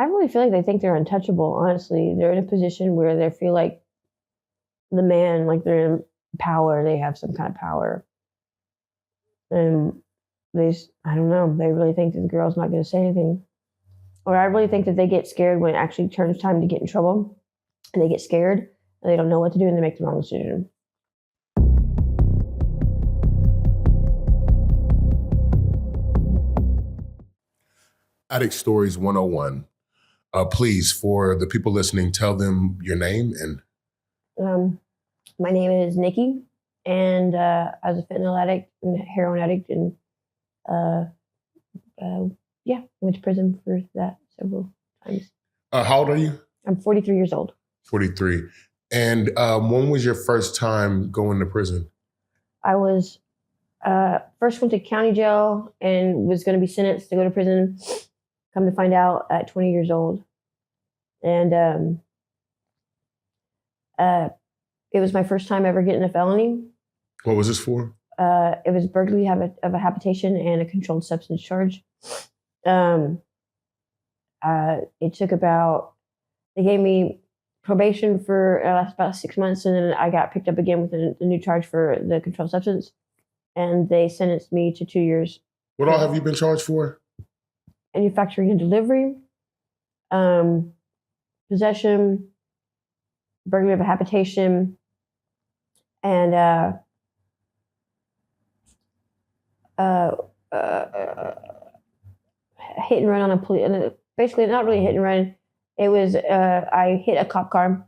really feel like they think they're untouchable, honestly. They're in a position where they feel like the man, like they're in power, they have some kind of power. And I don't know, they really think that the girl's not going to say anything. Or I really think that they get scared when it actually turns time to get in trouble. And they get scared, and they don't know what to do, and they make the wrong decision. Addict Stories 101. Please, for the people listening, tell them your name and... My name is Nicki, and I was a fentanyl addict and heroin addict, and went to prison for that several times. How old are you? I'm 43 years old. 43. And when was your first time going to prison? I was first went to county jail and was going to be sentenced to go to prison. Come to find out at 20 years old. And it was my first time ever getting a felony. What was this for? It was burglary of a habitation and a controlled substance charge. It took they gave me probation for about 6 months, and then I got picked up again with the new charge for the controlled substance, and they sentenced me to 2 years. What all have you been charged for? Manufacturing and delivery, possession, burglary of a habitation, and hit and run on a police. Basically, not really hit and run. It was I hit a cop car,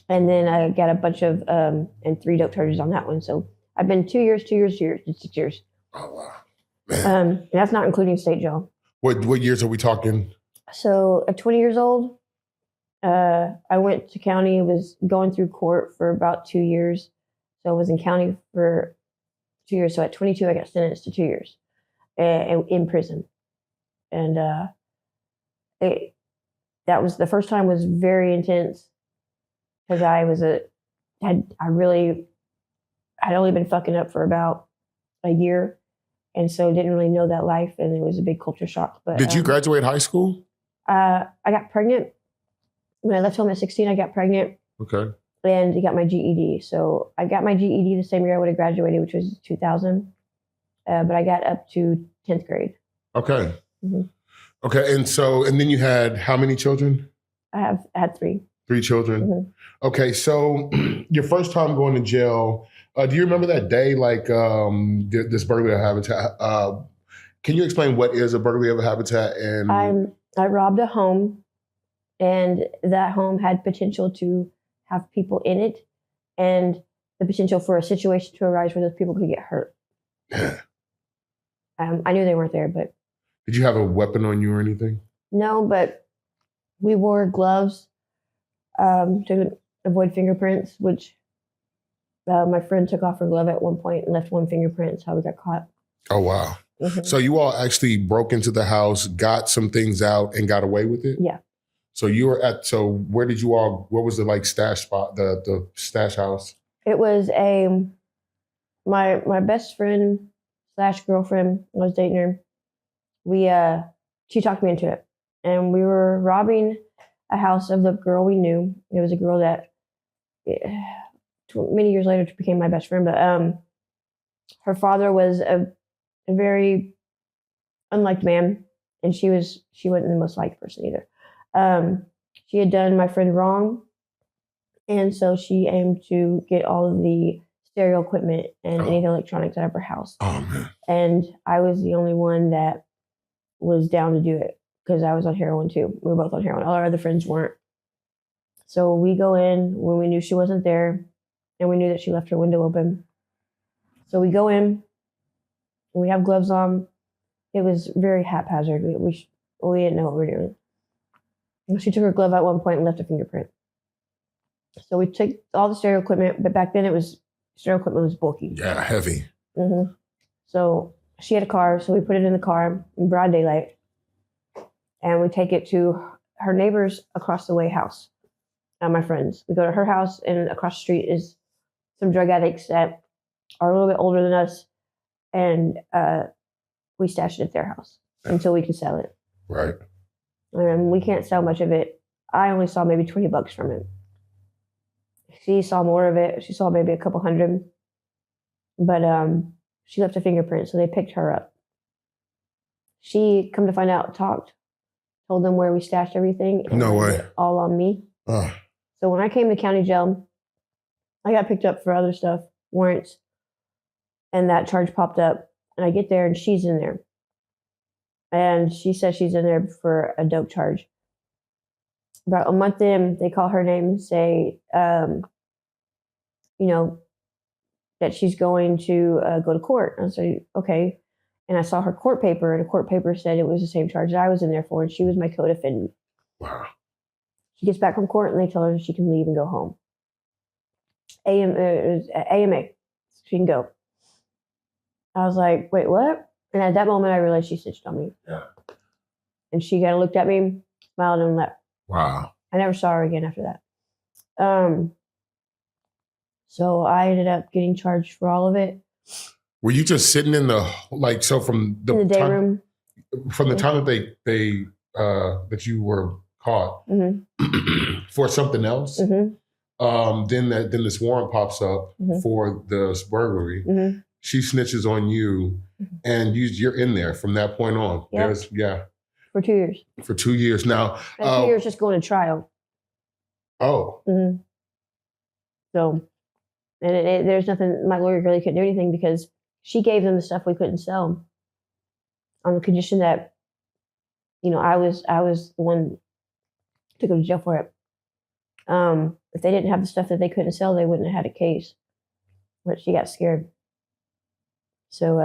and then I got a bunch of and 3 dope charges on that one. So I've been 2 years, 2 years, 2 years, 6 years. Oh wow! And that's not including state jail. What years are we talking? So at 20 years old, I went to county. Was going through court for about 2 years. So I was in county for 2 years. So at 22, I got sentenced to 2 years in prison, and that was the first time was very intense because I'd only been fucking up for about a year, and so didn't really know that life, and it was a big culture shock. But did you graduate high school? I got pregnant when I left home at 16. I got pregnant. Okay. And I got my GED. So I got my GED the same year I would have graduated, which was 2000. But I got up to 10th grade. Okay. Mm-hmm. Okay, and then you had how many children? I had 3. 3 children. Mm-hmm. Okay, so your first time going to jail, do you remember that day, like this burglary of habitat? Can you explain what is a burglary of a habitat? And I robbed a home, and that home had potential to have people in it, and the potential for a situation to arise where those people could get hurt. I knew they weren't there, but... Did you have a weapon on you or anything? No, but we wore gloves to avoid fingerprints, which my friend took off her glove at one point and left one fingerprint. That's how we got caught. Oh, wow. Mm-hmm. So you all actually broke into the house, got some things out, and got away with it? Yeah. So where did you all, what was the stash spot, the stash house? It was my best friend / girlfriend, I was dating her. She talked me into it, and we were robbing a house of the girl we knew. It was a girl that many years later became my best friend, but her father was a very unliked man, and she wasn't the most liked person either. She had done my friend wrong, and so she aimed to get all of the stereo equipment and any electronics out of her house. Oh, man. And I was the only one that was down to do it because I was on heroin too. We were both on heroin. All our other friends weren't. So we go in when we knew she wasn't there, and we knew that she left her window open. So we go in, and we have gloves on. It was very haphazard. We didn't know what we were doing. She took her glove at one point and left a fingerprint. So we took all the stereo equipment, but back then stereo equipment was bulky. Yeah, heavy. Mm-hmm. So she had a car, so we put it in the car in broad daylight, and we take it to her neighbor's across the way house, my friends. We go to her house, and across the street is some drug addicts that are a little bit older than us, and we stashed it at their house until we could sell it. Right. and we can't sell much of it. I only saw maybe $20 from it. She saw more of it. She saw maybe a couple hundred, but she left a fingerprint, so they picked her up. She, come to find out, told them where we stashed everything. No way. All on me. So when I came to county jail, I got picked up for other stuff, warrants, and that charge popped up. And I get there, and she's in there. And she says she's in there for a dope charge. About a month in, they call her name and say, that she's going to go to court. And I said, okay. And I saw her court paper, and the court paper said it was the same charge that I was in there for, and she was my co-defendant. Wow. She gets back from court, and they tell her she can leave and go home. AMA. She can go. I was like, wait, what? And at that moment, I realized she snitched on me. Yeah. And she kind of looked at me, smiled, and left. Wow. I never saw her again after that. So I ended up getting charged for all of it. Were you just sitting in the from the day time, room? From the time that they that you were caught for something else? Then this warrant pops up for the burglary. She snitches on you, and you're in there from that point on. Yep. For 2 years. For 2 years now. 2 years just going to trial. Oh. So, and there's nothing. My lawyer really couldn't do anything because she gave them the stuff we couldn't sell, on the condition that, I was the one to go to jail for it. If they didn't have the stuff that they couldn't sell, they wouldn't have had a case. But she got scared. So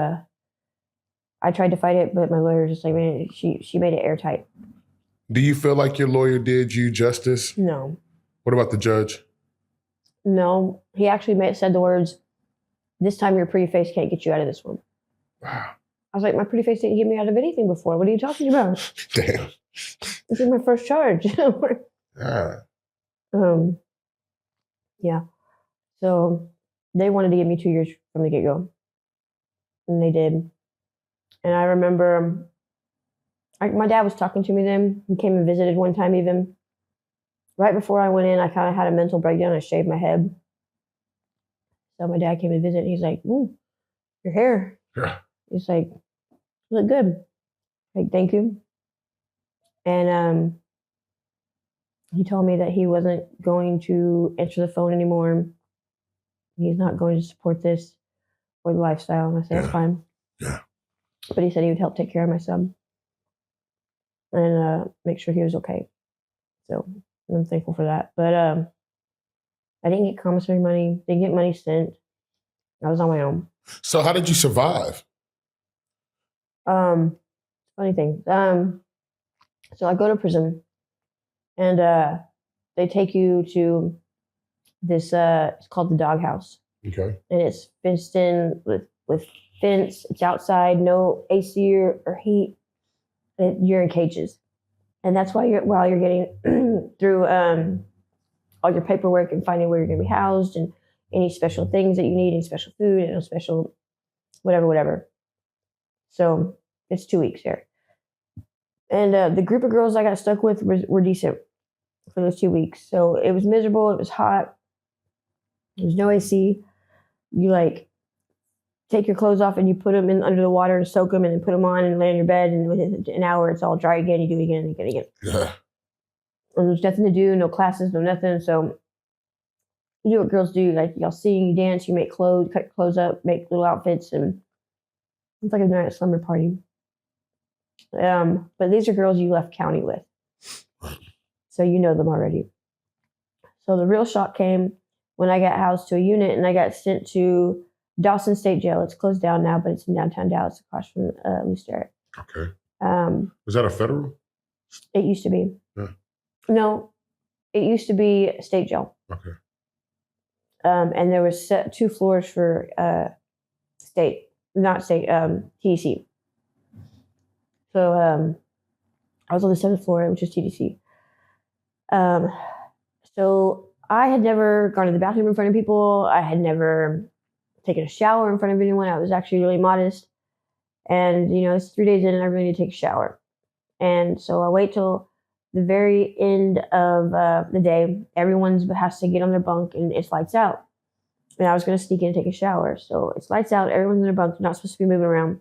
I tried to fight it, but my lawyer was just like, man, she made it airtight. Do you feel like your lawyer did you justice? No. What about the judge? No. He actually said the words, "This time your pretty face can't get you out of this one." Wow. I was like, my pretty face didn't get me out of anything before. What are you talking about? Damn. This is my first charge. Yeah. So they wanted to give me 2 years from the get-go. And they did. And I remember my dad was talking to me then. He came and visited one time even. Right before I went in, I kind of had a mental breakdown. I shaved my head. So my dad came to visit. And he's like, your hair. Yeah. He's like, you look good. Like, thank you. And he told me that he wasn't going to answer the phone anymore. He's not going to support this or the lifestyle. And I said, that's fine. Yeah. But he said he would help take care of my son and make sure he was okay. So I'm thankful for that. But I didn't get commissary money, didn't get money sent. I was on my own. So how did you survive? Funny thing. So I go to prison, and they take you to this. It's called the doghouse. Okay. And it's fenced in with fence. It's outside, no AC or heat. You're in cages, and that's why while you're getting through all your paperwork and finding where you're going to be housed and any special things that you need, any special food, and a special whatever. So it's 2 weeks there. And the group of girls I got stuck with were decent for those 2 weeks. So it was miserable. It was hot. There was no AC. You take your clothes off and you put them in under the water and soak them and then put them on and lay on your bed. And within an hour, it's all dry again. You do it again and again. Yeah. And there's nothing to do, no classes, no nothing. So you do what girls do. Like, y'all sing, you dance, you make clothes, cut clothes up, make little outfits. And it's like a night at slumber party. But these are girls you left county with. So you know them already. So the real shock came when I got housed to a unit and I got sent to Dawson State Jail. It's closed down now, but it's in downtown Dallas across from Loose Derrick. Okay. Was that a federal? It used to be. Yeah. No, it used to be state jail. Okay. And there was 2 floors for TDC. So I was on the 7th floor, which is TDC. So I had never gone to the bathroom in front of people. I had never taken a shower in front of anyone. I was actually really modest. And, it's 3 days in and I really need to take a shower. And so I wait till the very end of the day, everyone has to get on their bunk and it's lights out. And I was going to sneak in and take a shower. So it's lights out. Everyone's in their bunk. They're not supposed to be moving around.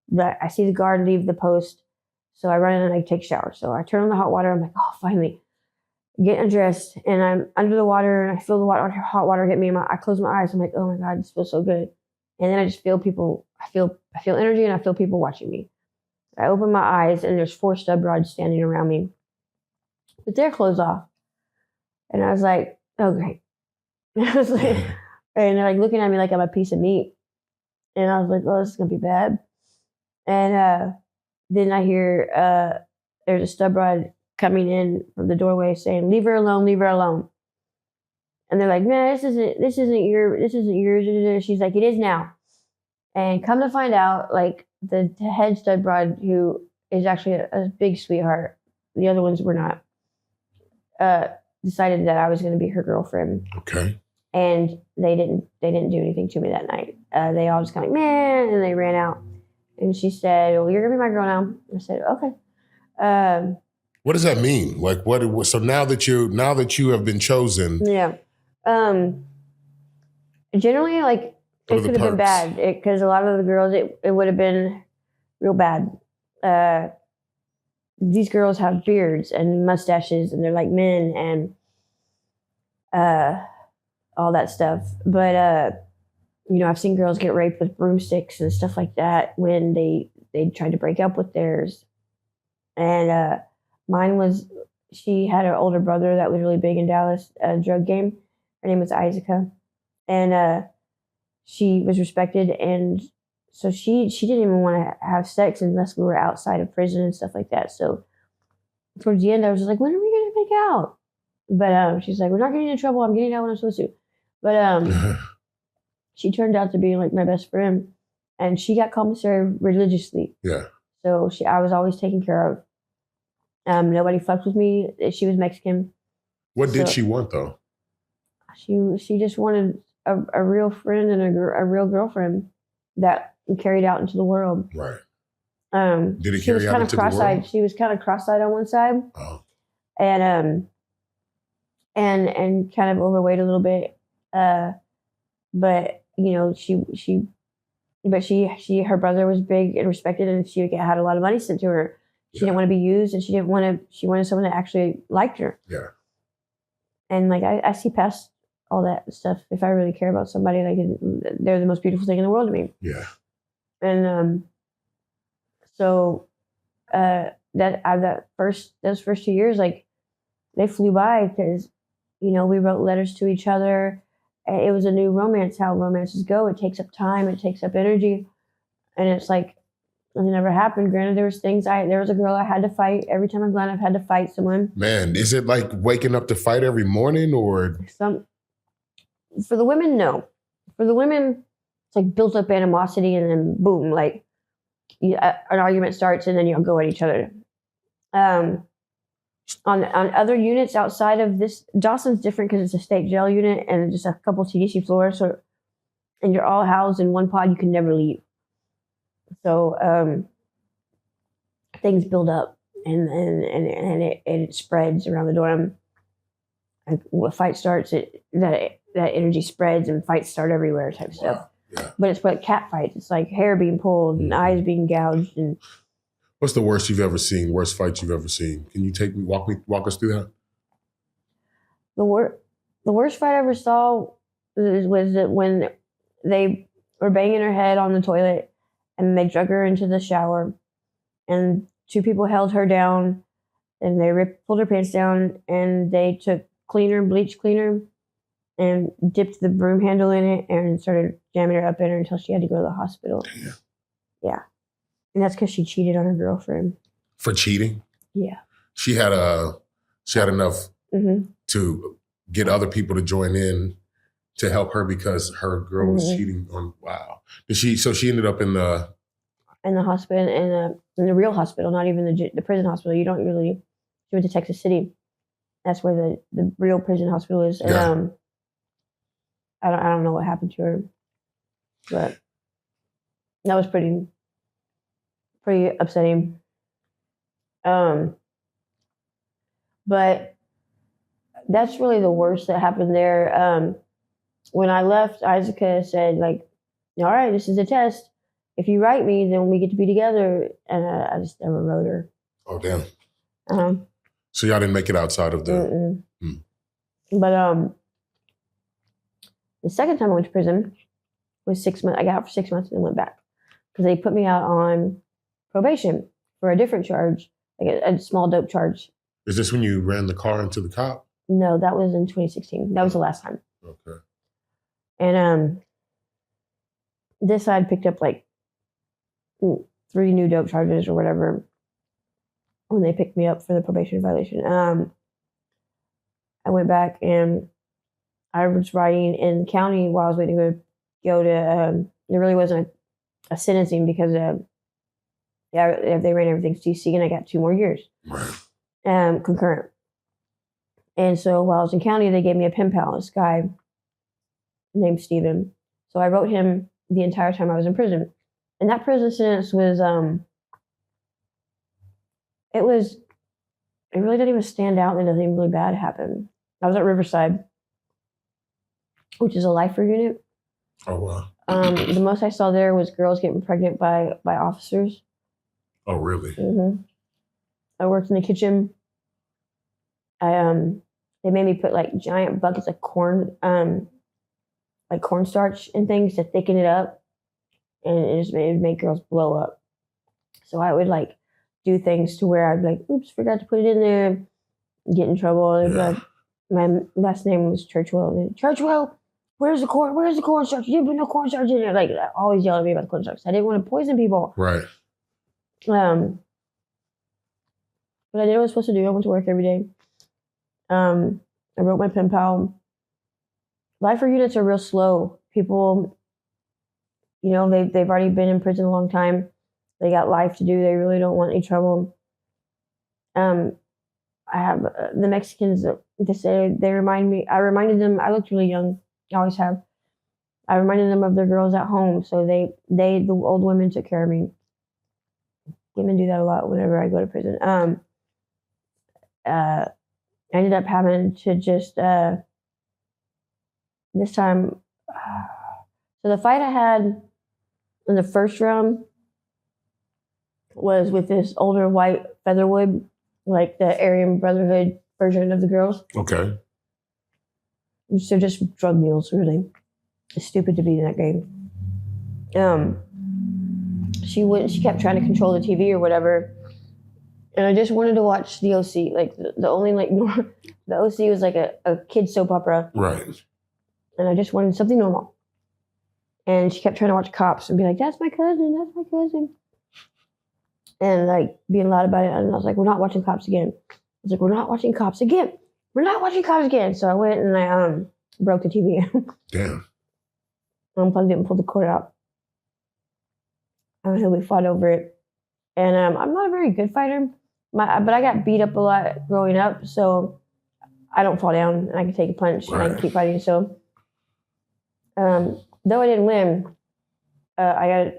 But I see the guard leave the post. So I run in and I take a shower. So I turn on the hot water. I'm like, oh, finally. Get undressed. And I'm under the water. And I feel the hot water hit me. I close my eyes. I'm like, oh, my God, this feels so good. And then I just feel people. I feel energy and I feel people watching me. I open my eyes and there's 4 stub rods standing around me with their clothes off. And I was like, oh, great. And I was like, and they're like looking at me like I'm a piece of meat. And I was like, oh, this is going to be bad. And then I hear there's a stub rod coming in from the doorway saying, leave her alone, leave her alone. And they're like, man, this isn't yours. She's like, it is now. And come to find out, like the head stud rod, who is actually a big sweetheart, the other ones were not, decided that I was going to be her girlfriend. Okay. And they didn't do anything to me that night. They all just kind of like, man, and they ran out. And she said, well, you're going to be my girl now. I said, okay. What does that mean? Like, what? So now that you have been chosen. Yeah. Generally, like, it could have been bad because a lot of the girls, it would have been real bad. These girls have beards and mustaches and they're like men and all that stuff. But, you know, I've seen girls get raped with broomsticks and stuff like that when they tried to break up with theirs. And mine was, she had an older brother that was really big in Dallas, drug game. Her name was Isaaca. And she was respected. And so she didn't even want to have sex unless we were outside of prison and stuff like that. So towards the end, I was just like, when are we going to make out? But she's like, we're not getting in trouble. I'm getting out when I'm supposed to. But she turned out to be like my best friend. And she got commissary religiously. Yeah. So I was always taken care of. Nobody fucked with me. She was Mexican. What did she want, though? She just wanted a real friend and a real girlfriend that carried out into the world. Right. Did it carry out into the world? She was kind of cross-eyed on one side. Oh. And kind of overweight a little bit. But you know, her brother was big and respected, and she had a lot of money sent to her. She didn't want to be used, and she wanted someone that actually liked her. Yeah. And like I see past all that stuff. If I really care about somebody, like they're the most beautiful thing in the world to me. Yeah. And so those first 2 years, like they flew by because, you know, we wrote letters to each other. It was a new romance. How romances go, it takes up time, it takes up energy, and it's like it never happened. Granted, there was a girl I had to fight. Every time I'm glad I've had to fight someone. Man, is it like waking up to fight every morning or? For the women, no. For the women, it's like built up animosity and then boom, like an argument starts and then you'll go at each other. On other units outside of this, Dawson's different because it's a state jail unit and just a couple TDC floors. So, and you're all housed in one pod. You can never leave. So things build up and it spreads around the dorm. And when a fight starts, that energy spreads and fights start everywhere type stuff. Yeah. But it's like cat fights. It's like hair being pulled and eyes being gouged and. What's the worst you've ever seen? Worst fight you've ever seen? Can you walk us through that? The worst fight I ever saw was when they were banging her head on the toilet and they drug her into the shower and 2 people held her down and they pulled her pants down and they took bleach cleaner and dipped the broom handle in it and started jamming her up in her until she had to go to the hospital. Damn. Yeah. And that's because she cheated on her girlfriend. For cheating? Yeah. She had enough to get other people to join in to help her because her girl was cheating on. Wow. So she ended up in the hospital, in the real hospital, not even the prison hospital. You don't really. She went to Texas City. That's where the real prison hospital is. And yeah. I don't know what happened to her, but that was pretty upsetting. But that's really the worst that happened there. When I left, Isaac said, like, all right, this is a test. If you write me, then we get to be together. And I just never wrote her. Oh, damn. So y'all didn't make it outside of the... But the second time I went to prison was 6 months. I got out for 6 months and went back. Because they put me out on probation for a different charge, like a small dope charge. Is this when you ran the car into the cop? No, that was in 2016. That was the last time. Okay. And this I had picked up like 3 new dope charges or whatever when they picked me up for the probation violation. I went back and I was writing in the county while I was waiting to go to, there really wasn't a sentencing because they ran everything to DC and I got 2 more years. Right. Concurrent. And so while I was in county, they gave me a pen pal, this guy named Steven. So I wrote him the entire time I was in prison. And that prison sentence was, it really didn't even stand out that nothing really bad happened. I was at Riverside, which is a lifer unit. Oh, wow. The most I saw there was girls getting pregnant by officers. Oh, really? Mm-hmm. I worked in the kitchen. They made me put like giant buckets of corn, like cornstarch and things to thicken it up, and it would make girls blow up. So I would like do things to where I'd be like, "Oops, forgot to put it in there," get in trouble. Yeah. Like, my last name was Churchwell. Churchwell, where's the corn? Where's the cornstarch? You didn't put no cornstarch in there. Like, always yelling at me about the cornstarch. I didn't want to poison people. Right. But I did what I was supposed to do. I went to work every day. I wrote my pen pal. Lifer units are real slow. People, you know, they've already been in prison a long time. They got life to do. They really don't want any trouble. I have the Mexicans. They remind me. I reminded them. I looked really young. I always have. I reminded them of their girls at home. So the old women took care of me. Women do that a lot whenever I go to prison. I ended up having to just this time. So the fight I had in the first round was with this older white Featherwood, like the Aryan Brotherhood version of the girls. Okay. So just drug mules, really. It's stupid to be in that game. She kept trying to control the TV or whatever. And I just wanted to watch the OC. Like the only like the OC was like a kid soap opera. Right. And I just wanted something normal. And she kept trying to watch Cops and be like, "That's my cousin, that's my cousin." And like being loud about it. And I was like, "We're not watching Cops again." I was like, "We're not watching Cops again. We're not watching Cops again." So I went and I broke the TV. Damn. Unplugged it and pulled the cord out. And we fought over it. And I'm not a very good fighter, but I got beat up a lot growing up, so I don't fall down and I can take a punch and I can keep fighting. So though I didn't win, I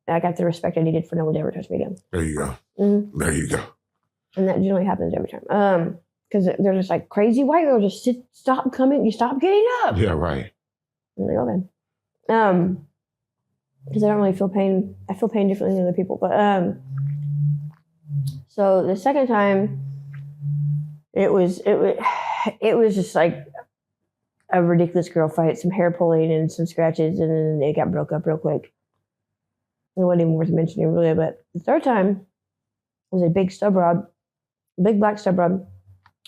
got the respect I needed for no one to ever touch me again. There you go. Mm-hmm. There you go. And that generally happens every time. Because they're just like, crazy white girl, just stop coming, you stop getting up. Yeah, right. I'm like, okay. Because I don't really feel pain. I feel pain differently than other people. But so the second time, it was just like a ridiculous girl fight, some hair pulling and some scratches, and then it got broke up real quick. It wasn't even worth mentioning really. But the third time was a big stub rod, big black stub rod.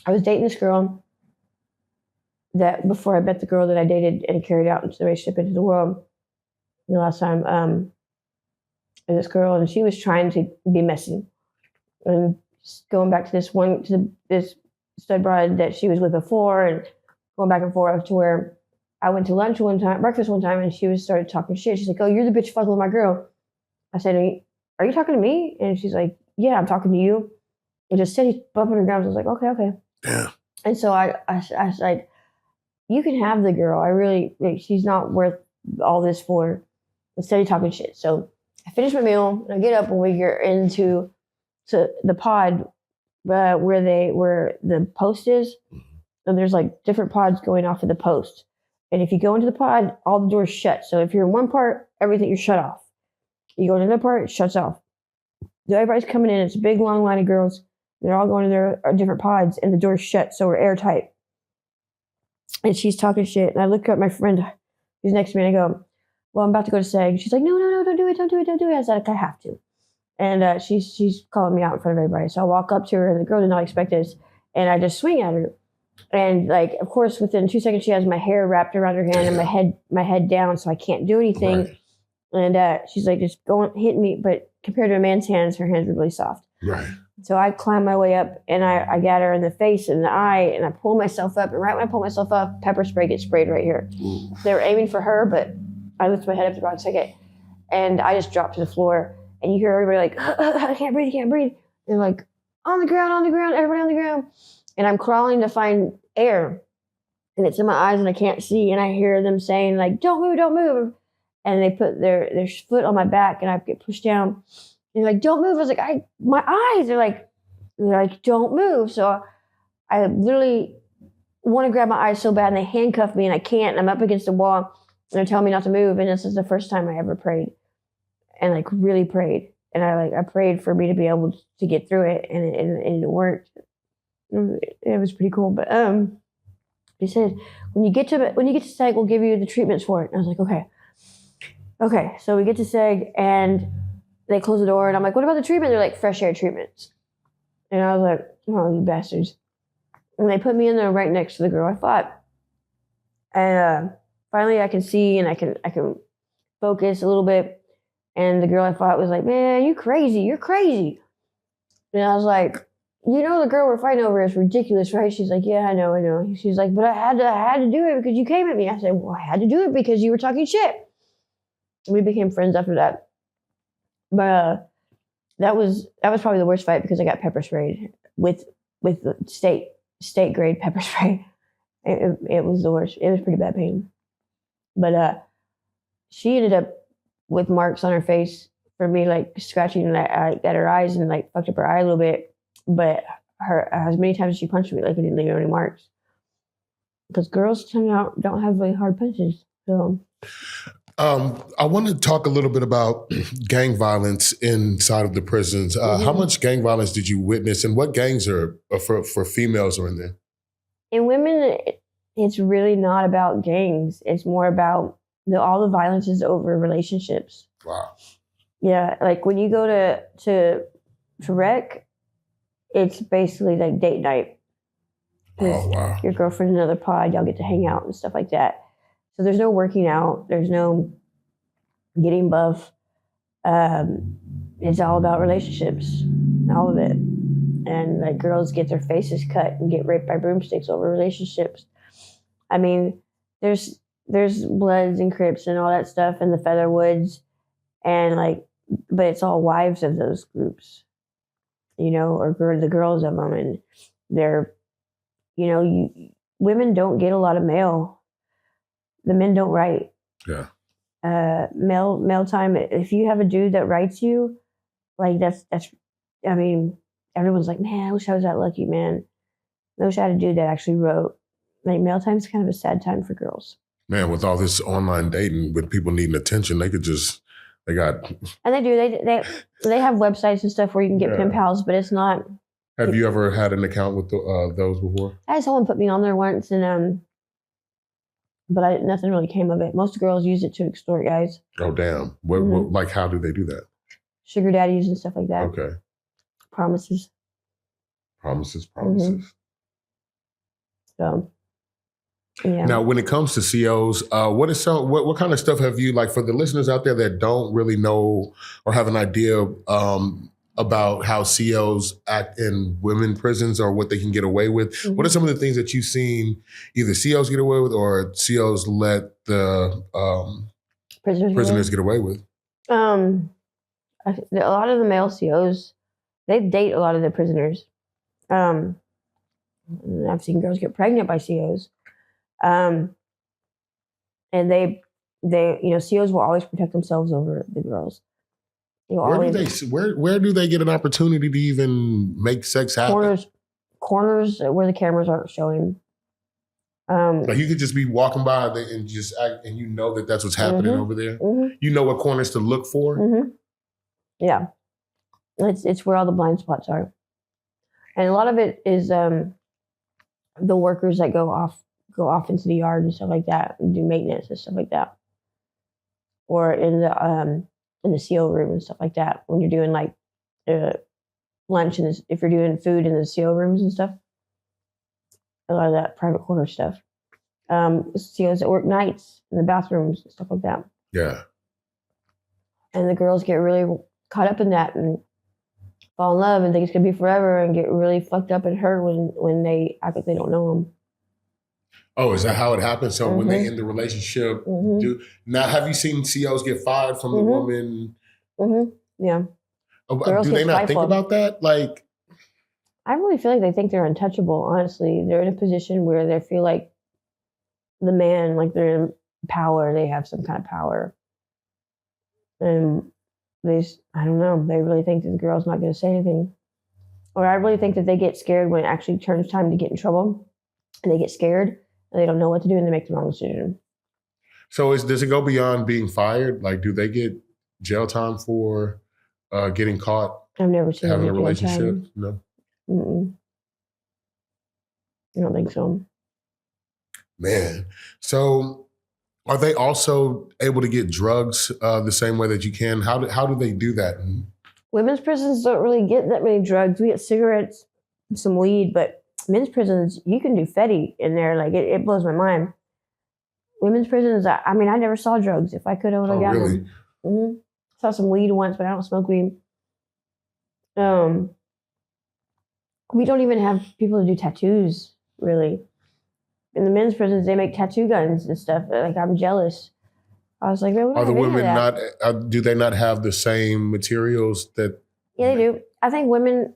I was dating this girl that before I met the girl that I dated and carried out into the relationship into the world. The last time, this girl, and she was trying to be messy, and going back to this stud rod that she was with before, and going back and forth to where I went to breakfast one time, and she started talking shit. She's like, "Oh, you're the bitch fucking with my girl." I said, "Are you talking to me?" And she's like, "Yeah, I'm talking to you." And just steady bumping her gums. I was like, "Okay." Yeah. And so I was like, "You can have the girl. I really, like, she's not worth all this for." Instead of talking shit. So I finish my meal and I get up and we get into the pod where the post is, and there's like different pods going off of the post. And if you go into the pod, all the doors shut. So if you're in one part, everything you're shut off. You go to another part, it shuts off. So everybody's coming in. It's a big long line of girls. They're all going to their different pods, and the door's shut, so we're airtight. And she's talking shit, and I look at my friend who's next to me, and I go, "Well, I'm about to go to SEG." She's like, "No, don't do it, don't do it, don't do it." I was like, "I have to." And she's calling me out in front of everybody. So I walk up to her, and the girl did not expect this, and I just swing at her. And like, of course, within 2 seconds, she has my hair wrapped around her hand and my head down, so I can't do anything. Right. And she's like, just going hitting me, but compared to a man's hands, her hands were really soft. Right. So I climb my way up, and I got her in the face and the eye, and I pull myself up. And right when I pull myself up, pepper spray gets sprayed right here. Ooh. They were aiming for her, but I lift my head up the wrong second, and I just dropped to the floor. And you hear everybody like, I can't breathe, can't breathe. And like, on the ground, everybody on the ground. And I'm crawling to find air, and it's in my eyes, and I can't see. And I hear them saying like, don't move, don't move. And they put their foot on my back, and I get pushed down. And they're like, don't move. I was like, my eyes. They're like, don't move. So I literally want to grab my eyes so bad, and they handcuff me, and I can't. And I'm up against the wall, and they're telling me not to move. And this is the first time I ever prayed, and like really prayed. And I prayed for me to be able to get through it, and it worked. It was pretty cool. But he said, when you get to SEG, we'll give you the treatments for it. And I was like, okay. So we get to SEG, and they close the door, and I'm like, what about the treatment? They're like, fresh air treatments. And I was like, oh, you bastards. And they put me in there right next to the girl I fought. And finally I can see, and I can focus a little bit. And the girl I fought was like, man, you're crazy. And I was like, you know, the girl we're fighting over is ridiculous, right? She's like, yeah, I know. She's like, but I had to do it because you came at me. I said, well, I had to do it because you were talking shit. And we became friends after that. But that was probably the worst fight because I got pepper sprayed with the state grade pepper spray. It was the worst. It was pretty bad pain. But she ended up with marks on her face for me, like scratching at her eyes, and like fucked up her eye a little bit. But as many times as she punched me, like it didn't leave any marks. Because girls don't have really hard punches. So I want to talk a little bit about gang violence inside of the prisons. How much gang violence did you witness, and what gangs are for females are in there? In women, it's really not about gangs. It's more about all the violence is over relationships. Wow. Yeah, like when you go to rec, it's basically like date night. Oh, wow. Your girlfriend in another pod, y'all get to hang out and stuff like that. So there's no working out. There's no getting buff. It's all about relationships, all of it. And like girls get their faces cut and get raped by broomsticks over relationships. I mean, there's Bloods and Crips and all that stuff in the Featherwoods, and like, but it's all wives of those groups, you know, or the girls of them, and they're, you know, women don't get a lot of mail. The men don't write. Yeah. Mail time. If you have a dude that writes you, like that's. I mean, everyone's like, man, I wish I was that lucky, man. I wish I had a dude that actually wrote. Like mail time is kind of a sad time for girls. Man, with all this online dating, with people needing attention, they got. And they do. They have websites and stuff where you can get pen pals, but it's not. Have you ever had an account with those before? I had someone put me on there once, and but nothing really came of it. Most girls use it to extort guys. Oh, damn. What, like, how do they do that? Sugar daddies and stuff like that. Okay. Promises. Mm-hmm. So, yeah. Now, when it comes to COs, what kind of stuff have you, like for the listeners out there that don't really know or have an idea about how COs act in women prisons or what they can get away with? Mm-hmm. What are some of the things that you've seen either COs get away with or COs let the prisoners get away with? A lot of the male COs, they date a lot of the prisoners. I've seen girls get pregnant by COs. And they, you know, COs will always protect themselves over the girls. You Where do they get an opportunity to even make sex happen? Corners where the cameras aren't showing. Like you could just be walking by and just act, and you know that that's what's happening over there. You know what corners to look for. Yeah, it's where all the blind spots are, and a lot of it is the workers that go off into the yard and stuff like that, and do maintenance and stuff like that, or in the CO room and stuff like that. When you're doing like lunch and if you're doing food in the CO rooms and stuff, a lot of that private quarter stuff. COs that work nights in the bathrooms and stuff like that. Yeah. And the girls get really caught up in that and fall in love and think it's gonna be forever and get really fucked up and hurt when they act like they don't know them. Oh, is that how it happens? So when they end the relationship, now have you seen COs get fired from the woman? Yeah. Do they not think about that? Like, I really feel like they think they're untouchable. Honestly, they're in a position where they feel like the man, like they're in power. They have some kind of power, and I don't know. They really think that the girl's not going to say anything, or I really think that they get scared when it actually turns time to get in trouble, and they get scared and they don't know what to do and they make the wrong decision. So does it go beyond being fired? Like, do they get jail time for getting caught? I've never seen having a relationship. No. I don't think so. Man, so are they also able to get drugs the same way that you can? How do they do that? Women's prisons don't really get that many drugs. We get cigarettes, some weed, but men's prisons, you can do Fetty in there. Like it blows my mind. Women's prisons, I mean, I never saw drugs. If I could, I would have gotten them. Saw some weed once, but I don't smoke weed. We don't even have people to do tattoos, really. In the men's prisons, they make tattoo guns and stuff. Like, I'm jealous. I was like, man, are the women not? Do they not have the same materials that? Yeah, they do. I think women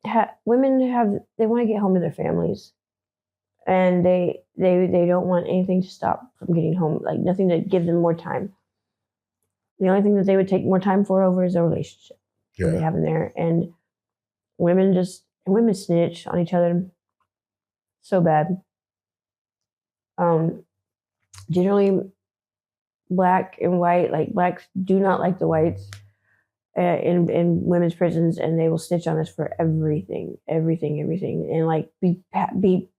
have. They want to get home to their families, and they don't want anything to stop from getting home. Like nothing to give them more time. The only thing that they would take more time for over is a relationship that they have in there, and women snitch on each other so bad. Generally black and white, like blacks do not like the whites in women's prisons, and they will snitch on us for everything, and like be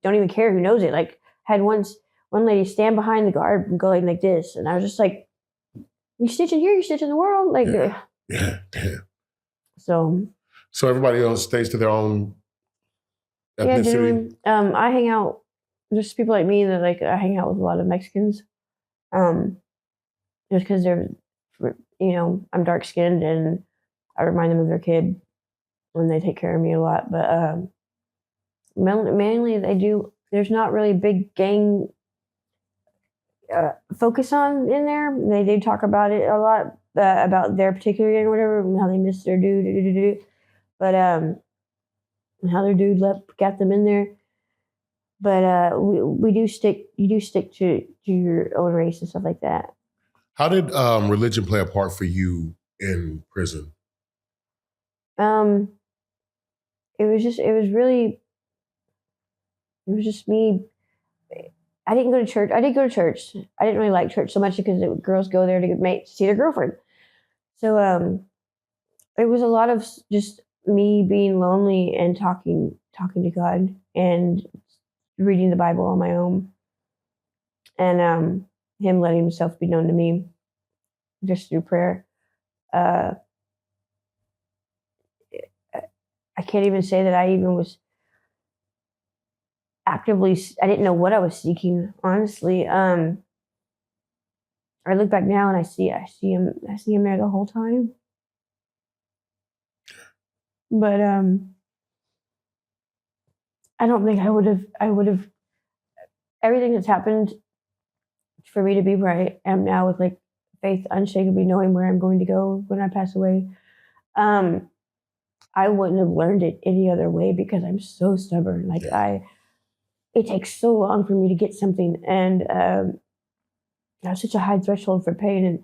don't even care who knows it. Like had one lady stand behind the guard and going like this, and I was just like, you snitching here, you snitching the world, like damn. So everybody else stays to their own ethnicity. Yeah, I hang out. There's people like me that I hang out with a lot of Mexicans, just because they're, I'm dark skinned and I remind them of their kid when they take care of me a lot. But mainly they do. There's not really big gang focus on in there. They do talk about it a lot about their particular gang or whatever, and how they miss their dude, but how their dude got them in there. But you do stick to your own race and stuff like that. How did religion play a part for you in prison? It was just me. I didn't go to church. I did go to church. I didn't really like church so much because girls go there to see their girlfriend. So it was a lot of just me being lonely and talking to God and reading the Bible on my own, and him letting himself be known to me just through prayer. I can't even say that I even was actively. I didn't know what I was seeking, honestly. I look back now and I see him there the whole time. But I don't think I would have everything that's happened for me to be where I am now with like faith unshakably knowing where I'm going to go when I pass away. I wouldn't have learned it any other way because I'm so stubborn. Like it takes so long for me to get something, and I have such a high threshold for pain, and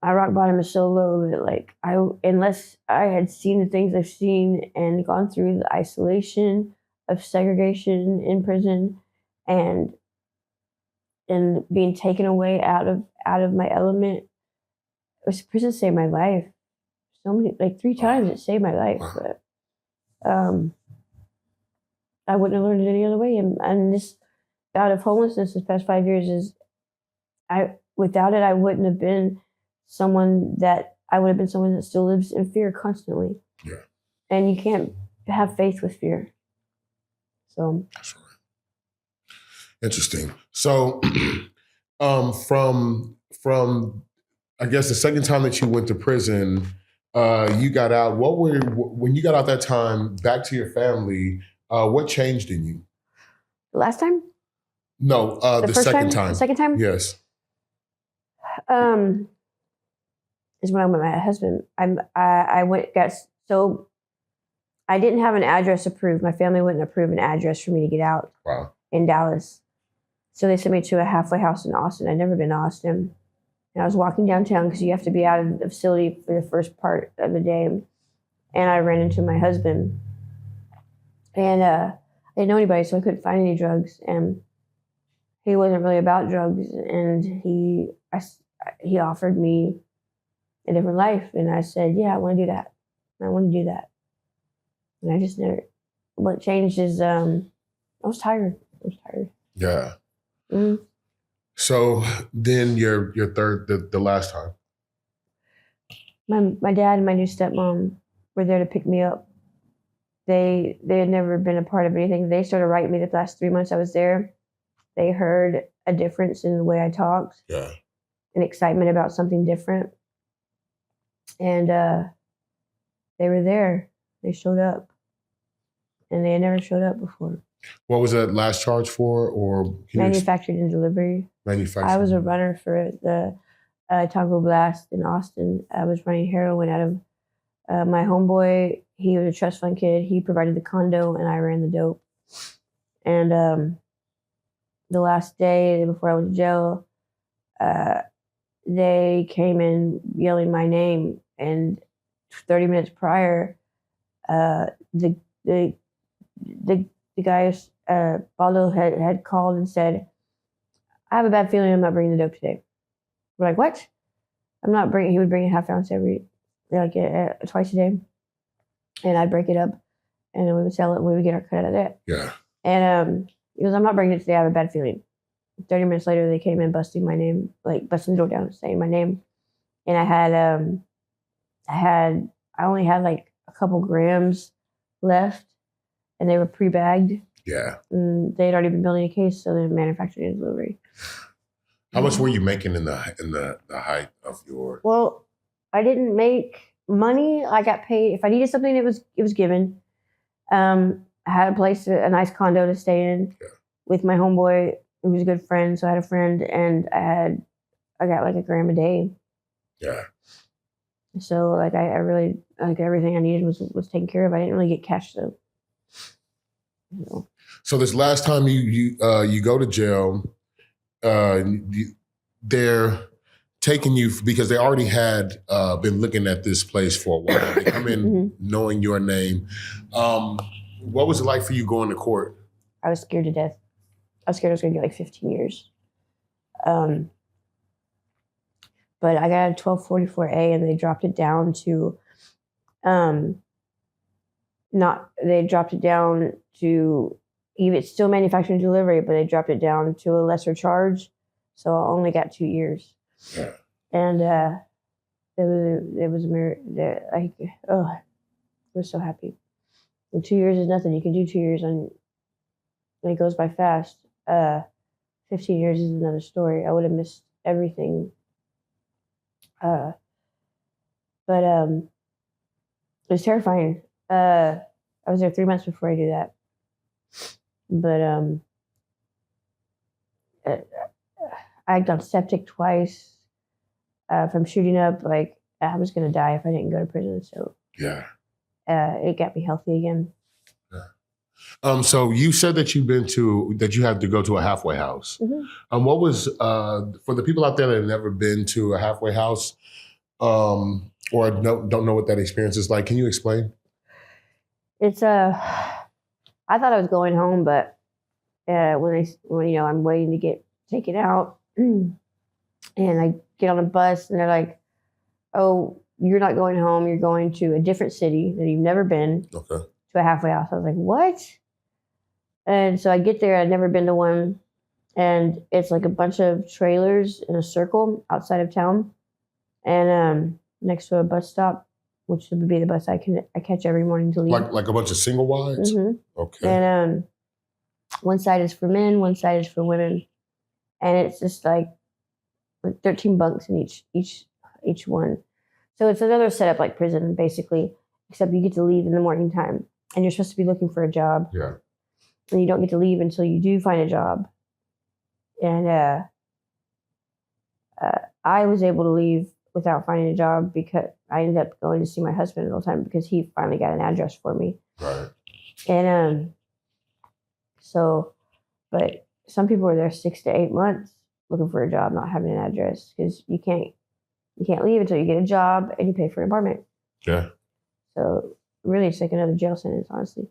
my rock bottom is so low that like unless I had seen the things I've seen and gone through the isolation of segregation in prison and being taken away out of my element, prison saved my life. So many, like 3 times it saved my life. But I wouldn't have learned it any other way. And this bout of homelessness this past 5 years is, without it, I wouldn't have been someone that still lives in fear constantly. Yeah. And you can't have faith with fear. So. That's right. Interesting. So, from I guess the second time that you went to prison, you got out. When you got out that time back to your family? What changed in you? The last time? No, the second time. The second time? Yes. Is when I met my husband. I didn't have an address approved. My family wouldn't approve an address for me to get out. Wow. In Dallas. So they sent me to a halfway house in Austin. I'd never been to Austin. And I was walking downtown because you have to be out of the facility for the first part of the day. And I ran into my husband. And I didn't know anybody, so I couldn't find any drugs. And he wasn't really about drugs. And he offered me a different life. And I said, yeah, I want to do that. I want to do that. And I just never. What changed is I was tired. Yeah. Mm-hmm. So then your third, the last time. My dad and my new stepmom were there to pick me up. They had never been a part of anything. They started writing me the last 3 months I was there. They heard a difference in the way I talked. Yeah. An excitement about something different. And they were there. They showed up. And they had never showed up before. What was that last charge for? Or manufactured and delivery. Manufactured. I was a runner for the Taco Blast in Austin. I was running heroin out of my homeboy. He was a trust fund kid. He provided the condo, and I ran the dope. And the last day before I went to jail, they came in yelling my name. And 30 minutes prior, the guy, Baldo, had called and said, I have a bad feeling I'm not bringing the dope today. We're like, what? I'm not bringing. He would bring a half ounce twice a day. And I'd break it up and then we would sell it and we would get our cut out of that. Yeah. And he goes, I'm not bringing it today. I have a bad feeling. 30 minutes later, they came in busting my name, like busting the door down, saying my name. And I only had like a couple grams left and they were pre-bagged. Yeah. And they'd already been building a case, so they manufactured and delivery. How much were you making in the height of your? Well, I didn't make money. I got paid. If I needed something, it was given. I had a place, a nice condo to stay in with my homeboy, who was a good friend. So I had a friend, and I got like $1 a day. Yeah. So like I really, like, everything I needed was taken care of. I didn't really get cash though. No. So this last time you go to jail, they're taking you because they already had been looking at this place for a while. They come in knowing your name. What was it like for you going to court? I was scared to death. I was scared I was going to get like 15 years. But I got a 1244A and they dropped it down to even it's still manufacturing and delivery, but they dropped it down to a lesser charge. So I only got 2 years. Yeah. And it was a mirror. I was so happy. And 2 years is nothing. You can do 2 years and it goes by fast. 15 years is another story. I would have missed everything. But it was terrifying. I was there 3 months before I do that. But I got septic twice from shooting up. Like, I was gonna die if I didn't go to prison. So yeah, it got me healthy again. Yeah. So you said that you had to go to a halfway house. Mm-hmm. What was for the people out there that have never been to a halfway house? or don't know what that experience is like. Can you explain? It's I thought I was going home, but when I'm waiting to get taken out, and I get on a bus, and they're like, "Oh, you're not going home. You're going to a different city that you've never been." Okay. To a halfway house. I was like, "What?" And so I get there. I'd never been to one, and it's like a bunch of trailers in a circle outside of town, and next to a bus stop, which would be the bus I catch every morning to leave. Like a bunch of single wides. Mm-hmm. Okay. And one side is for men, one side is for women, and it's just like 13 bunks in each one. So it's another setup like prison, basically, except you get to leave in the morning time, and you're supposed to be looking for a job. Yeah. And you don't get to leave until you do find a job. And I was able to leave without finding a job because I ended up going to see my husband all the time because he finally got an address for me. Right. And but some people are there 6 to 8 months looking for a job, not having an address, because you can't leave until you get a job and you pay for an apartment. Yeah. So really, it's like another jail sentence, honestly.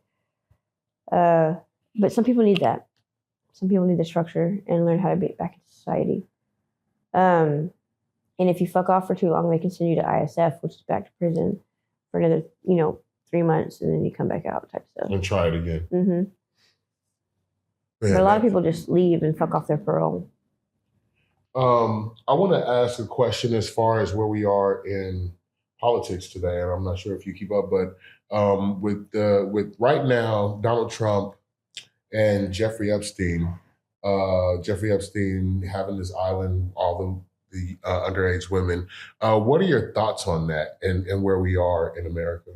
But some people need that. Some people need the structure and learn how to be back in society. And if you fuck off for too long, they can send you to ISF, which is back to prison, for another 3 months, and then you come back out type stuff. And try it again. Mm-hmm. But a lot of people just leave and fuck off their parole. I want to ask a question as far as where we are in politics today, and I'm not sure if you keep up, but with right now Donald Trump and Jeffrey Epstein having this island, all the underage women. What are your thoughts on that and where we are in America?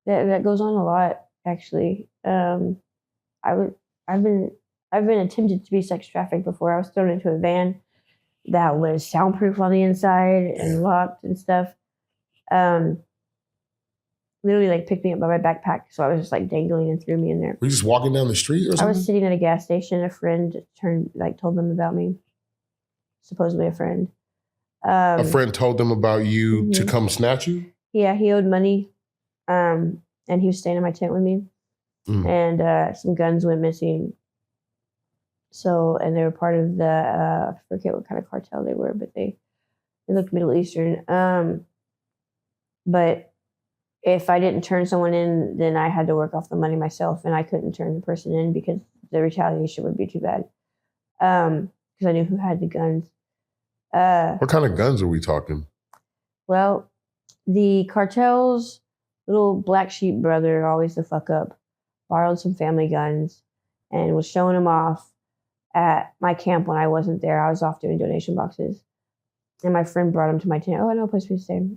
That goes on a lot, actually. I've been attempted to be sex trafficked before. I was thrown into a van that was soundproof on the inside and locked and stuff. Literally like picked me up by my backpack, so I was just like dangling and threw me in there. Were you just walking down the street or something? I was sitting at a gas station. A friend told them about me. Supposedly a friend. A friend told them about you to Mm-hmm. come snatch you? Yeah, he owed money, and he was staying in my tent with me. And some guns went missing. So, and they were part of the I forget what kind of cartel they were, but they looked Middle Eastern. But if I didn't turn someone in, then I had to work off the money myself, and I couldn't turn the person in because the retaliation would be too bad. Because I knew who had the guns. What kind of guns are we talking? Well, the cartel's little black sheep brother, always the fuck up, borrowed some family guns and was showing them off at my camp when I wasn't there. I was off doing donation boxes. And my friend brought them to my tent. Oh, I know a place for you to stay.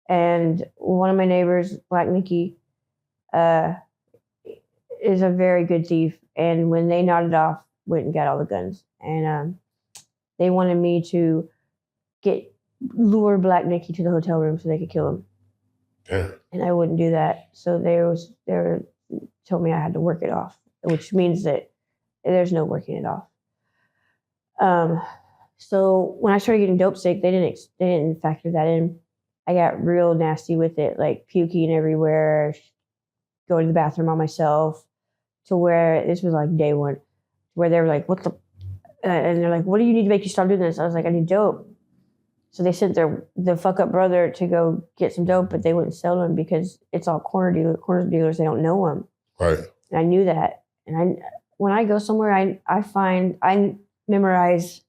And one of my neighbors, Black Nicki, is a very good thief. And when they nodded off, went and got all the guns. And they wanted me to lure Black Nicki to the hotel room so they could kill him. Yeah. And I wouldn't do that. So they told me I had to work it off, which means that there's no working it off. So when I started getting dope sick, they didn't factor that in. I got real nasty with it, like puking everywhere, going to the bathroom on myself, to where this was like day one, where they were like, "What the?" And they're like, "What do you need to make you stop doing this?" I was like, "I need dope." So they sent the fuck up brother to go get some dope, but they wouldn't sell them because it's all corner dealers. They don't know them. Right. And I knew that. And when I go somewhere, I memorize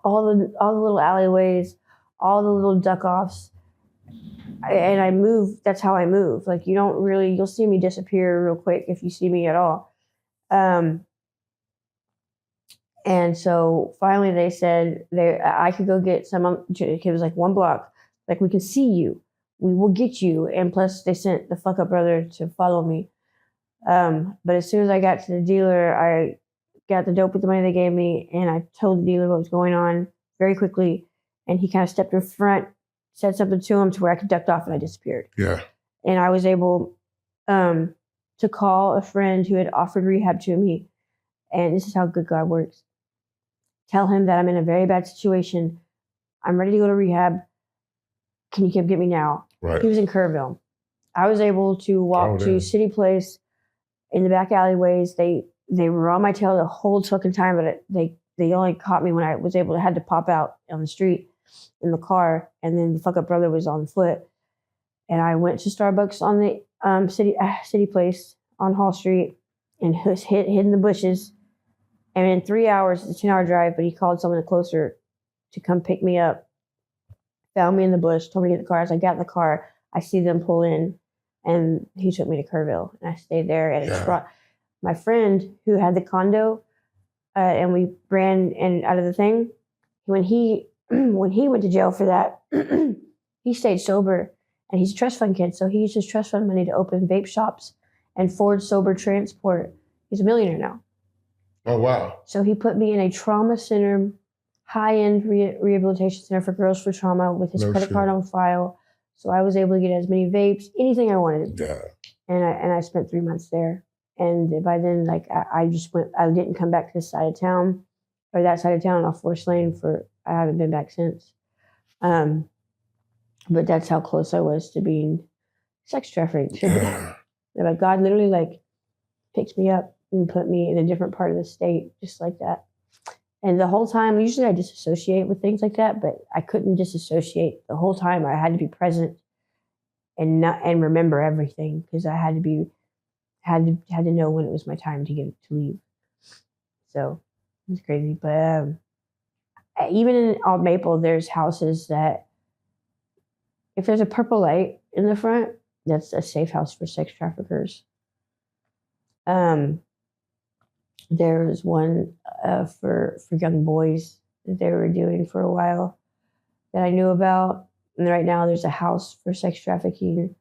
all the little alleyways, all the little duck offs, and I move. That's how I move. Like you'll see me disappear real quick if you see me at all. And so finally they said I could go get some. It was like 1 block. Like, we can see you. We will get you. And plus they sent the fuck up brother to follow me. But as soon as I got to the dealer, I got the dope with the money they gave me, and I told the dealer what was going on very quickly. And he kind of stepped in front, said something to him to where I could duck off, and I disappeared. Yeah. And I was able to call a friend who had offered rehab to me. And this is how good God works. tell him that I'm in a very bad situation. I'm ready to go to rehab. Can you come get me now? Right. He was in Kerrville. I was able to walk to City Place in the back alleyways. They were on my tail the whole fucking time, but they only caught me when I was able to had to pop out on the street in the car, and then the fuck up brother was on foot. And I went to Starbucks on the City Place on Hall Street and was hid in the bushes. And in 3 hours, it's a 10-hour drive, but he called someone closer to come pick me up. Found me in the bush, told me to get in the car. As I got in the car, I see them pull in, and he took me to Kerrville, and I stayed there. And it brought my friend who had the condo, and we ran out of the thing. When he went to jail for that, he stayed sober, and he's a trust fund kid, so he used his trust fund money to open vape shops and Ford Sober Transport. He's a millionaire now. Oh, wow. So he put me in a trauma center, high-end rehabilitation center for girls for trauma with his credit card on file. So I was able to get as many vapes, anything I wanted. Yeah. And I spent 3 months there. And by then, like, I didn't come back to this side of town, or that side of town off Forest Lane I haven't been back since. But that's how close I was to being sex trafficked. Like, God literally, like, picked me up and put me in a different part of the state, just like that. And the whole time, usually I disassociate with things like that, but I couldn't disassociate the whole time. I had to be present and remember everything, because I had to know when it was my time to leave. So it was crazy. But even in Old Maple, there's houses that, if there's a purple light in the front, that's a safe house for sex traffickers. There's one for young boys that they were doing for a while that I knew about. And right now there's a house for sex trafficking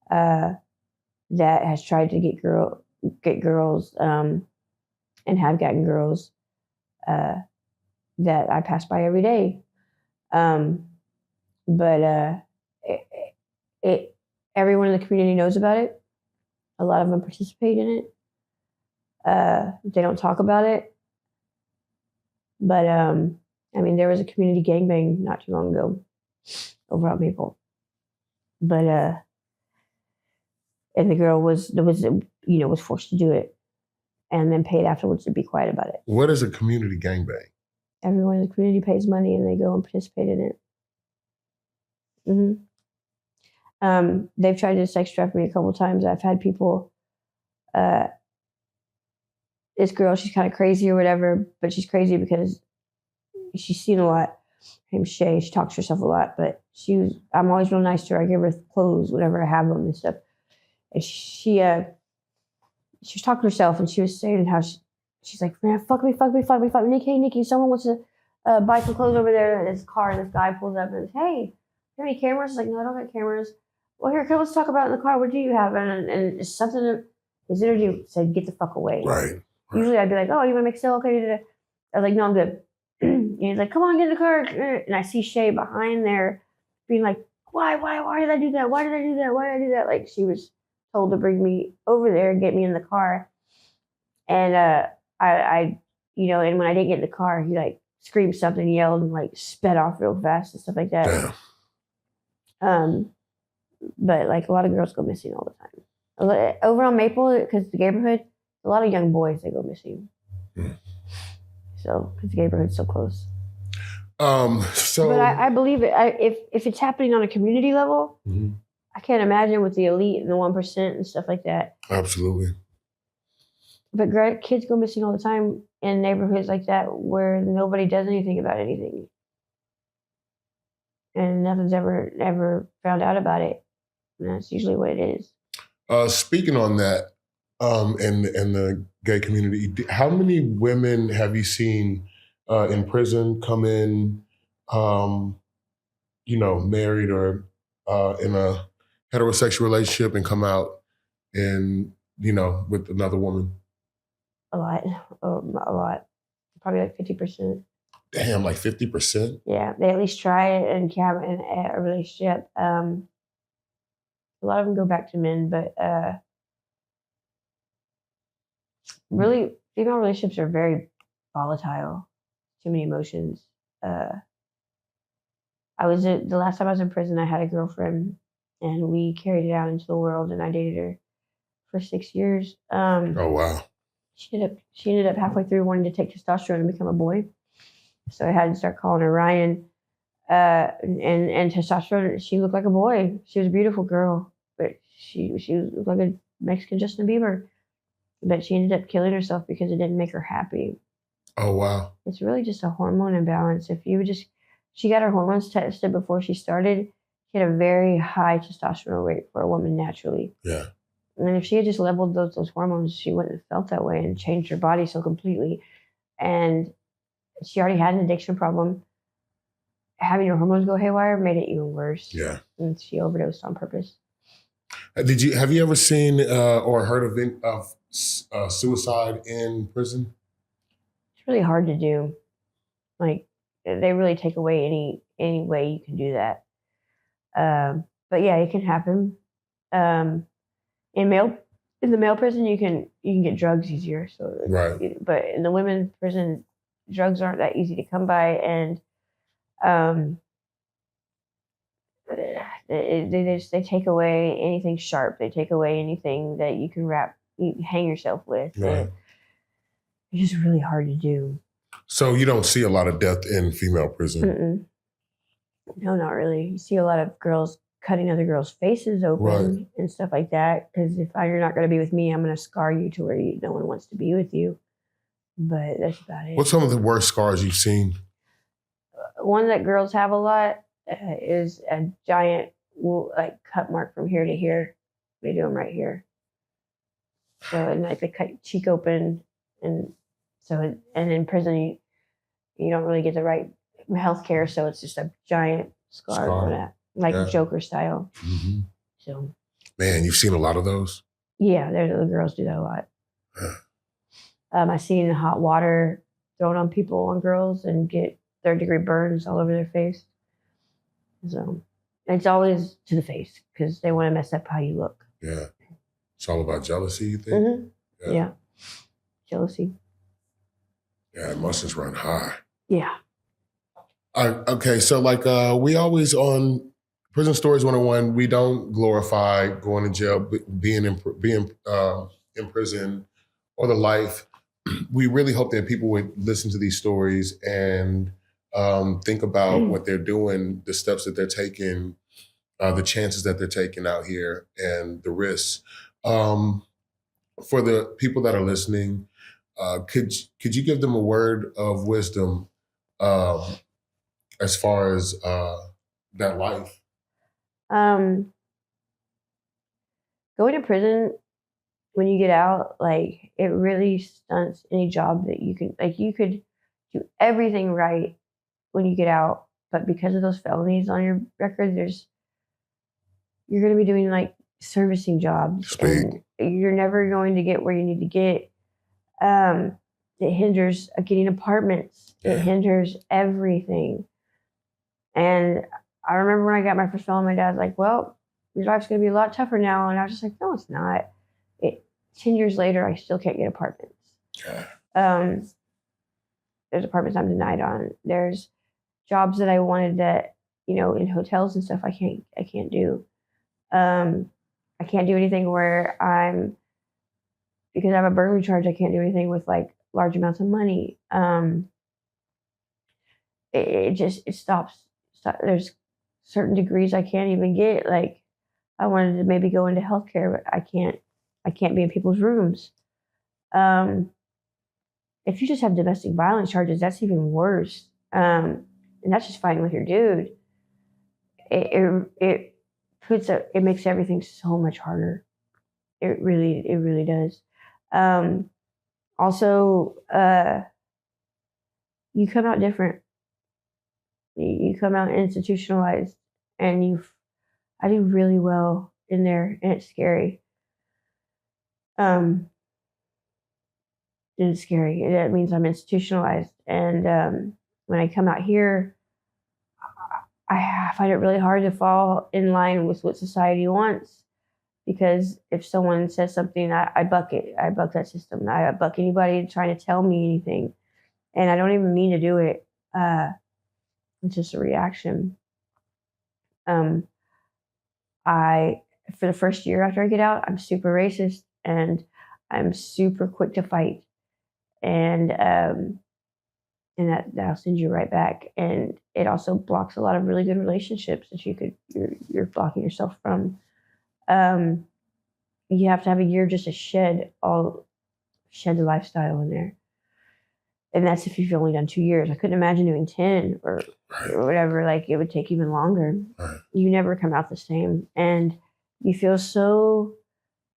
that has tried to get girls and have gotten girls that I pass by every day. But everyone in the community knows about it. A lot of them participate in it. They don't talk about it. But, I mean, there was a community gangbang not too long ago over at Maple. But, and the girl was forced to do it and then paid afterwards to be quiet about it. What is a community gangbang? Everyone in the community pays money and they go and participate in it. Mm-hmm. They've tried to sex traffic me a couple times. I've had people, this girl, she's kind of crazy or whatever, but she's crazy because she's seen a lot. Her name's Shay. She talks to herself a lot, but I'm always real nice to her. I give her clothes whenever I have them and stuff. And she was talking to herself, and she was saying how she's like, man, fuck me, Nicki, someone wants to buy some clothes over there in this car, and this guy pulls up and says, hey, you have any cameras? She's like, no, I don't got cameras. Well, here, come, let's talk about it in the car. What do you have? And it's something, his energy said, get the fuck away. Right. Usually I'd be like, oh, you want to make sale? Okay. I was like, no, I'm good. And he's like, come on, get in the car. And I see Shay behind there being like, why did I do that? Why did I do that? Like, she was told to bring me over there and get me in the car. And I and when I didn't get in the car, he like screamed something, yelled, and like sped off real fast and stuff like that. Damn. But like a lot of girls go missing all the time. Over on Maple, because the neighborhood, a lot of young boys, they go missing. So, because the neighborhood's so close. But I believe it. If it's happening on a community level, I can't imagine with the elite and the 1% and stuff like that. Absolutely. But kids go missing all the time in neighborhoods like that where nobody does anything about anything. And nothing's ever found out about it. And that's usually what it is. Speaking on that, in the gay community, how many women have you seen in prison come in, married or in a heterosexual relationship and come out and, with another woman? A lot. Probably like 50%. Damn, like 50%? Yeah, they at least try it and have a relationship. A lot of them go back to men, but really, female relationships are very volatile. too many emotions. The last time I was in prison, I had a girlfriend, and we carried it out into the world, and I dated her for 6 years. Oh wow. She ended up halfway through wanting to take testosterone and become a boy. So I had to start calling her Ryan. And testosterone, she looked like a boy. She was a beautiful girl, but she looked like a Mexican Justin Bieber. But she ended up killing herself because it didn't make her happy. Oh wow. It's really just a hormone imbalance. She got her hormones tested before she started. She had a very high testosterone rate for a woman naturally. Yeah. And if she had just leveled those hormones, she wouldn't have felt that way and changed her body so completely. And she already had an addiction problem. Having her hormones go haywire made it even worse. Yeah. And she overdosed on purpose. Have you ever seen or heard of suicide in prison? It's really hard to do. Like, they really take away any way you can do that. But yeah, it can happen. In the male prison, you can get drugs easier. So right. But in the women's prison, drugs aren't that easy to come by, and they take away anything sharp. They take away anything that you can hang yourself with. Right. It's just really hard to do. So you don't see a lot of death in female prison? Mm-mm. No, not really. You see a lot of girls cutting other girls' faces open right. and stuff like that. Because if you're not going to be with me, I'm going to scar you to where no one wants to be with you. But that's about it. What's some of the worst scars you've seen? One that girls have a lot is a giant cut mark from here to here. They do them right here. So and they cut your cheek open, and in prison you don't really get the right health care, so it's just a giant scar for that, like Joker style. Mm-hmm. So, man, you've seen a lot of those. Yeah, the girls do that a lot. I've seen hot water thrown on people, on girls, and get third-degree burns all over their face. So it's always to the face because they want to mess up how you look. Yeah. It's all about jealousy, you think? Mm-hmm. Yeah. Jealousy. Yeah, emotions run high. Yeah. Okay, so we always on Prison Stories 101, we don't glorify going to jail, being in prison, or the life. We really hope that people would listen to these stories and think about what they're doing, the steps that they're taking, the chances that they're taking out here, and the risks. For the people that are listening, could you give them a word of wisdom as far as that life? Going to prison when you get out, it really stunts any job that you can. You could do everything right when you get out, but because of those felonies on your record, you're going to be doing servicing jobs, and you're never going to get where you need to get. It hinders getting apartments. It hinders everything. And I remember when I got my first felony, my dad's like, "Well, your life's going to be a lot tougher now." And I was just like, "No, it's not." 10 years later, I still can't get apartments. There's apartments I'm denied on. There's jobs that I wanted that, in hotels and stuff, I can't do. I can't do anything where because I have a burglary charge, I can't do anything with large amounts of money. It stops. There's certain degrees I can't even get. I wanted to maybe go into healthcare, but I can't be in people's rooms. If you just have domestic violence charges, that's even worse. And that's just fighting with your dude. It makes everything so much harder. It really does. Also, you come out different. You come out institutionalized, and I do really well in there, and it's scary. It's scary. That means I'm institutionalized, and when I come out here, I find it really hard to fall in line with what society wants. Because if someone says something, I buck it. I buck that system. I buck anybody trying to tell me anything. And I don't even mean to do it. It's just a reaction. For the first year after I get out, I'm super racist and I'm super quick to fight. And that'll send you right back. And it also blocks a lot of really good relationships that you're blocking yourself from. You have to have a year just to shed the lifestyle in there. And that's if you've only done 2 years. I couldn't imagine doing 10 or whatever. Like, it would take even longer. Right. You never come out the same. And you feel so.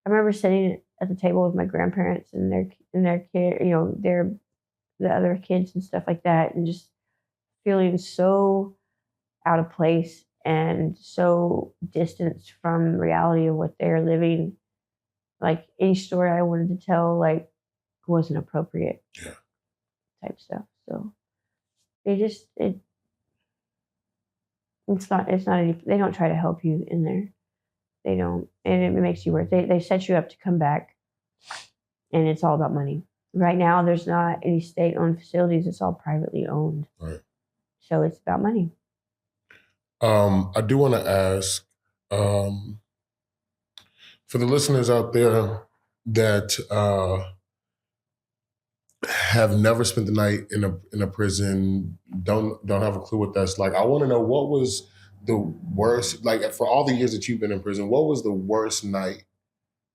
I remember sitting at the table with my grandparents and their kid, the other kids and stuff like that, and just feeling so out of place and so distanced from reality of what they're living. Like, any story I wanted to tell, like, wasn't appropriate. Yeah. Type stuff. So it's not any, they don't try to help you in there. They don't, and it makes you worse. They set you up to come back, and it's all about money. Right now, there's not any state-owned facilities. It's all privately owned. Right. So it's about money. I do want to ask, for the listeners out there that have never spent the night in a prison, don't have a clue what that's like. I want to know, what was the worst, like, for all the years that you've been in prison, what was the worst night?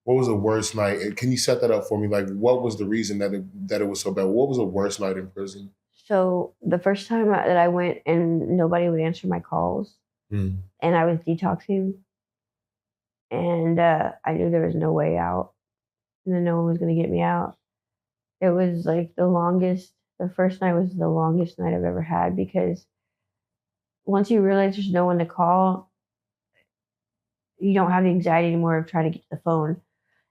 What was the worst night? And can you set that up for me? Like, what was the reason that it was so bad? What was the worst night in prison? So the first time that I went and nobody would answer my calls, and I was detoxing, and I knew there was no way out, and then no one was going to get me out. It was like the first night was the longest night I've ever had, because once you realize there's no one to call, you don't have the anxiety anymore of trying to get to the phone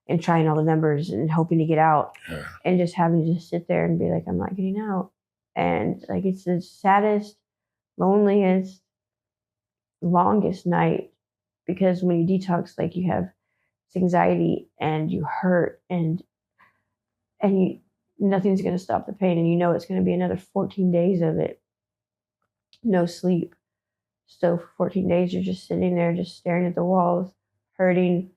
and trying all the numbers and hoping to get out, and just having to just sit there and be like, I'm not getting out. And like, it's the saddest, loneliest, longest night, because when you detox, like, you have anxiety and you hurt and nothing's going to stop the pain, and it's going to be another 14 days of it, no sleep. So for 14 days, you're just sitting there, just staring at the walls, hurting,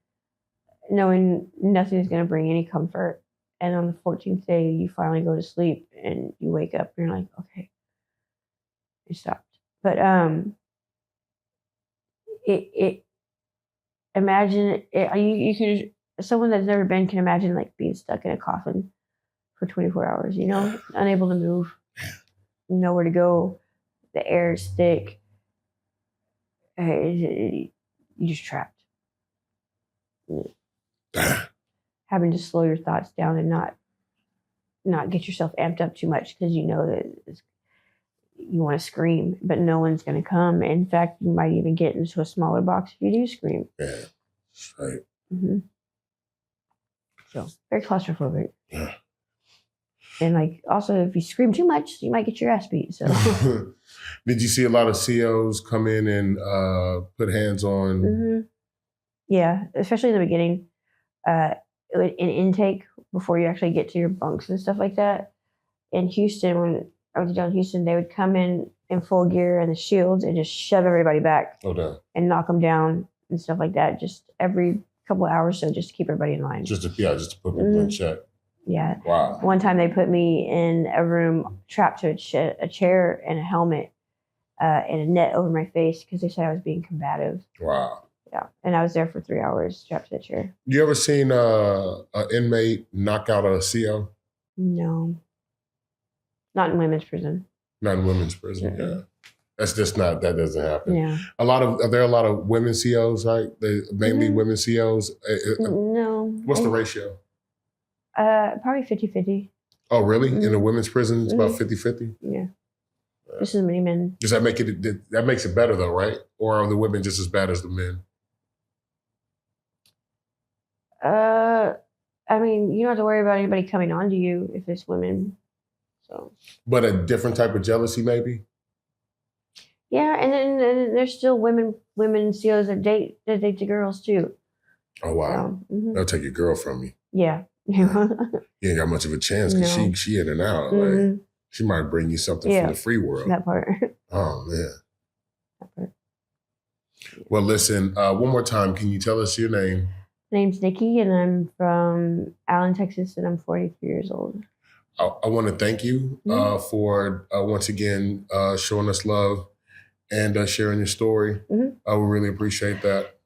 knowing nothing's going to bring any comfort. And on the 14th day, you finally go to sleep and you wake up and you're like, okay, it stopped. But imagine it, you could, someone that's never been can imagine, like, being stuck in a coffin for 24 hours, unable to move, nowhere to go, the air is thick, you're just trapped. Having to slow your thoughts down and not get yourself amped up too much, because that you want to scream, but no one's going to come. In fact, you might even get into a smaller box if you do scream. Yeah, that's right. Mm-hmm. So very claustrophobic. Yeah. And like, also, if you scream too much, you might get your ass beat. So did you see a lot of COs come in and put hands on? Mm-hmm. Yeah, especially in the beginning, in intake, before you actually get to your bunks and stuff like that. In Houston, when I was down in Houston, they would come in full gear and the shields and just shove everybody back. Oh, damn. And knock them down and stuff like that. Just every couple of hours, so just to keep everybody in line. Just to put people in check. Yeah. Wow. One time they put me in a room trapped to a chair and a helmet and a net over my face, because they said I was being combative. Wow. Yeah. And I was there for 3 hours strapped to the chair. You ever seen an inmate knock out a CO? No. Not in women's prison. Not in women's prison, yeah. That's just not, that doesn't happen. Yeah. Are there a lot of women COs, right? Mainly women COs? No. What's the ratio? Probably 50-50. Oh, really? In the women's prison, it's about 50-50? Yeah. Just as many men. Does that make it, that makes it better though, right? Or are the women just as bad as the men? I mean, you don't have to worry about anybody coming on to you if it's women. So. But a different type of jealousy, maybe? Yeah, and then there's still women COs that date the girls too. Oh wow! So, they'll take your girl from you. Yeah. You ain't got much of a chance, because she in and out. Like, She might bring you something from the free world. That part. Oh, man. That part. Well, listen, one more time. Can you tell us your name? My name's Nicki, and I'm from Allen, Texas, and I'm 43 years old. I want to thank you for, once again, showing us love and sharing your story. We really appreciate that.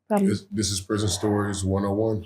This is Prison Stories 101.